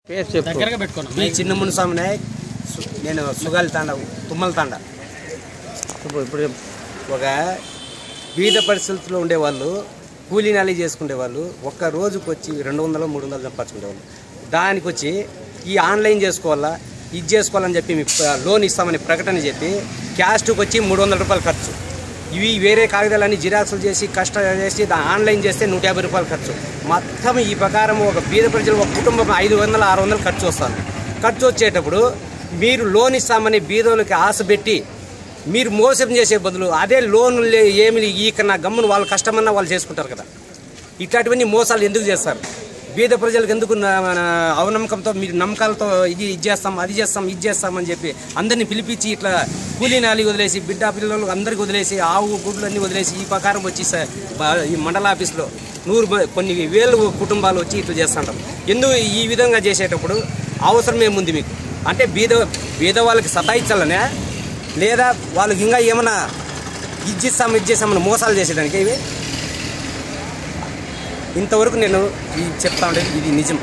ఈ చిన్న మునుస్వామి నాయక్, నేను సుగాలి తాండ, తుమ్మల తాండ. ఇప్పుడు ఒక బీద పరిస్థితుల్లో ఉండేవాళ్ళు కూలీ నాలి చేసుకునేవాళ్ళు ఒక్క రోజుకి వచ్చి 200-300 సంపాదించుకునేవాళ్ళు. దానికి వచ్చి ఈ ఆన్లైన్ చేసుకోవాలా, ఇది చేసుకోవాలని చెప్పి లోన్ ఇస్తామని ప్రకటన చెప్పి క్యాస్ట్కి వచ్చి 300 రూపాయలు ఖర్చు. ఇవి వేరే కాగితాలన్నీ జిరాక్సులు చేసి కష్టం చేసి ఆన్లైన్ చేస్తే 150 రూపాయలు ఖర్చు. మొత్తం ఈ ప్రకారం ఒక బీద ప్రజలు ఒక కుటుంబం 500-600 ఖర్చు వస్తుంది. ఖర్చు వచ్చేటప్పుడు మీరు లోన్ ఇస్తామని బీదోళ్ళకి ఆశ పెట్టి మీరు మోసం చేసే బదులు అదే లోన్లు ఏమి ఈకన్నా గమ్మును వాళ్ళు కష్టమన్నా వాళ్ళు చేసుకుంటారు కదా. ఇట్లాంటివన్నీ మోసాలు ఎందుకు చేస్తారు? బీద ప్రజలకు ఎందుకు అవనమ్మకంతో మీరు నమ్మకాలతో ఇది చేస్తాం, అది చేస్తాం, ఇది చేస్తామని చెప్పి అందరినీ పిలిపించి ఇట్లా కూలీ నాలి వదిలేసి బిడ్డ పిల్లలు అందరికి వదిలేసి ఆవు గుడ్లు అన్నీ వదిలేసి ఈ ప్రకారం వచ్చి ఈ మండల ఆఫీస్లో కొన్ని వేలు కుటుంబాలు వచ్చి ఇట్లా చేస్తుంటారు. ఎందుకు ఈ విధంగా చేసేటప్పుడు అవసరం ఏముంది మీకు? అంటే బీద వాళ్ళకి సతాయించాలనే, లేదా వాళ్ళకి ఇంకా ఏమైనా ఇది చేస్తామని మోసాలు చేసేదానికి ఇవి? ఇంతవరకు నేను చెప్తా ఉండేది ఇది నిజం.